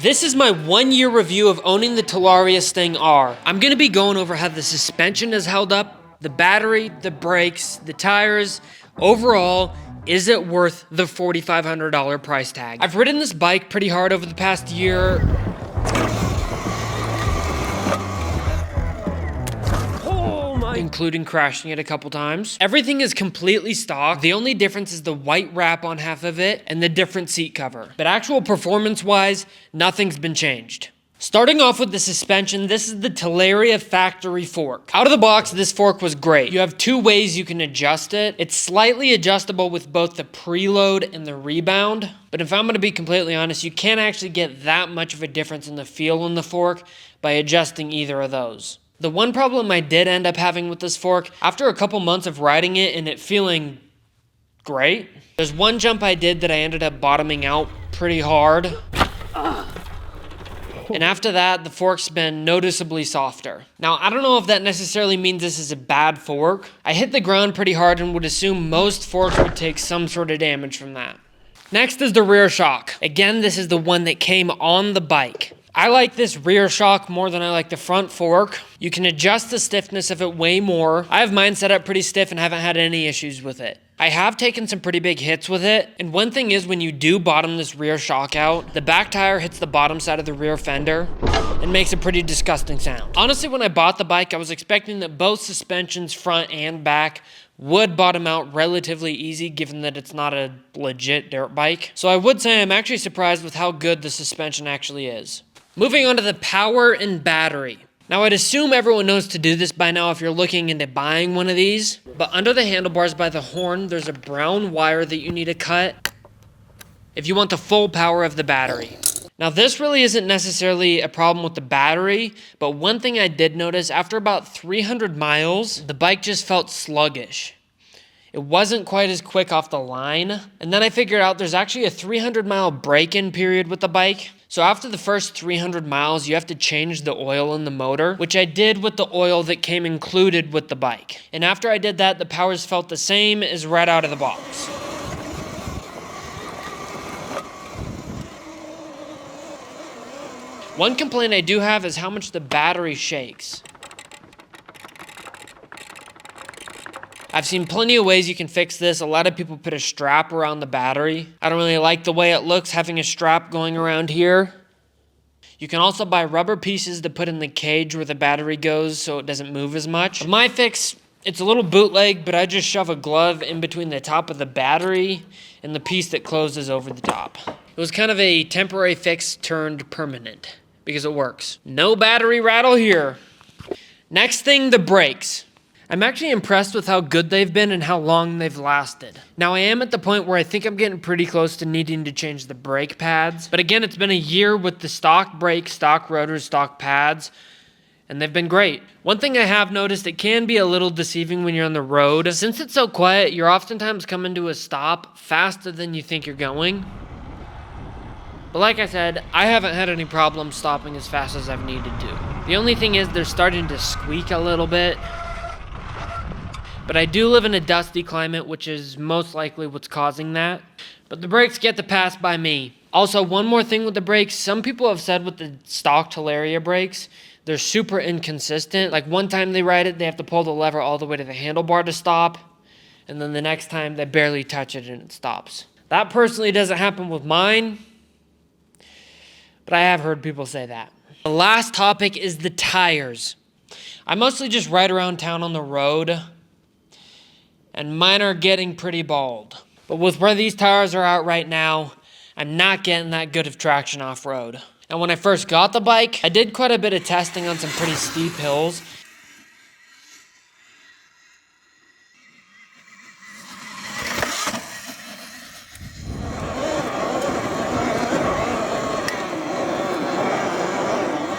This is my 1 year review of owning the Talaria Sting R. I'm gonna be going over how the suspension has held up, the battery, the brakes, the tires. Overall, is it worth the $4,500 price tag? I've ridden this bike pretty hard over the past year. Including crashing it a couple times. Everything is completely stock. The only difference is the white wrap on half of it and the different seat cover. But actual performance-wise, nothing's been changed. Starting off with the suspension, this is the Talaria factory fork. Out of the box, this fork was great. You have two ways you can adjust it. It's slightly adjustable with both the preload and the rebound. But if I'm gonna be completely honest, you can't actually get that much of a difference in the feel on the fork by adjusting either of those. The one problem I did end up having with this fork, after a couple months of riding it and it feeling great, there's one jump I did that I ended up bottoming out pretty hard. And after that, the fork's been noticeably softer. Now, I don't know if that necessarily means this is a bad fork. I hit the ground pretty hard and would assume most forks would take some sort of damage from that. Next is the rear shock. Again, this is the one that came on the bike. I like this rear shock more than I like the front fork. You can adjust the stiffness of it way more. I have mine set up pretty stiff and haven't had any issues with it. I have taken some pretty big hits with it, and one thing is when you do bottom this rear shock out, the back tire hits the bottom side of the rear fender and makes a pretty disgusting sound. Honestly, when I bought the bike, I was expecting that both suspensions, front and back, would bottom out relatively easy given that it's not a legit dirt bike. So I would say I'm actually surprised with how good the suspension actually is. Moving on to the power and battery. Now, I'd assume everyone knows to do this by now if you're looking into buying one of these, but under the handlebars by the horn, there's a brown wire that you need to cut if you want the full power of the battery. Now, this really isn't necessarily a problem with the battery, but one thing I did notice, after about 300 miles, the bike just felt sluggish. It wasn't quite as quick off the line. And then I figured out there's actually a 300-mile break-in period with the bike. So after the first 300 miles, you have to change the oil in the motor, which I did with the oil that came included with the bike. And after I did that, the powers felt the same as right out of the box. One complaint I do have is how much the battery shakes. I've seen plenty of ways you can fix this. A lot of people put a strap around the battery. I don't really like the way it looks having a strap going around here. You can also buy rubber pieces to put in the cage where the battery goes so it doesn't move as much. My fix, it's a little bootleg, but I just shove a glove in between the top of the battery and the piece that closes over the top. It was kind of a temporary fix turned permanent because it works. No battery rattle here. Next thing, the brakes. I'm actually impressed with how good they've been and how long they've lasted. Now, I am at the point where I think I'm getting pretty close to needing to change the brake pads. But again, it's been a year with the stock brakes, stock rotors, stock pads, and they've been great. One thing I have noticed, it can be a little deceiving when you're on the road. Since it's so quiet, you're oftentimes coming to a stop faster than you think you're going. But like I said, I haven't had any problems stopping as fast as I've needed to. The only thing is they're starting to squeak a little bit. But I do live in a dusty climate, which is most likely what's causing that. But the brakes get to pass by me. Also, one more thing with the brakes. Some people have said with the stock Talaria brakes, they're super inconsistent. Like one time they ride it, they have to pull the lever all the way to the handlebar to stop. And then the next time they barely touch it and it stops. That personally doesn't happen with mine. But I have heard people say that. The last topic is the tires. I mostly just ride around town on the road. And mine are getting pretty bald. But with where these tires are at right now, I'm not getting that good of traction off-road. And when I first got the bike, I did quite a bit of testing on some pretty steep hills.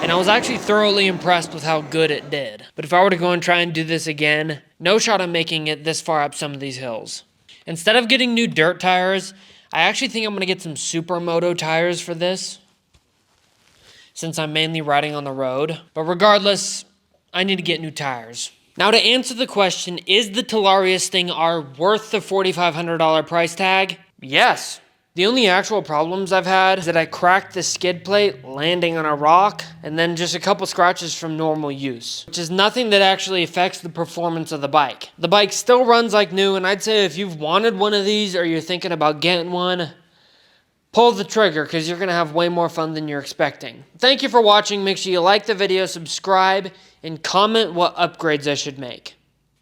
And I was actually thoroughly impressed with how good it did. But if I were to go and try and do this again, no shot of making it this far up some of these hills. Instead of getting new dirt tires, I actually think I'm going to get some Supermoto tires for this, since I'm mainly riding on the road. But regardless, I need to get new tires. Now to answer the question, is the Talaria Sting R worth the $4,500 price tag? Yes. The only actual problems I've had is that I cracked the skid plate landing on a rock and then just a couple scratches from normal use, which is nothing that actually affects the performance of the bike. The bike still runs like new, and I'd say if you've wanted one of these or you're thinking about getting one, pull the trigger because you're going to have way more fun than you're expecting. Thank you for watching. Make sure you like the video, subscribe, and comment what upgrades I should make.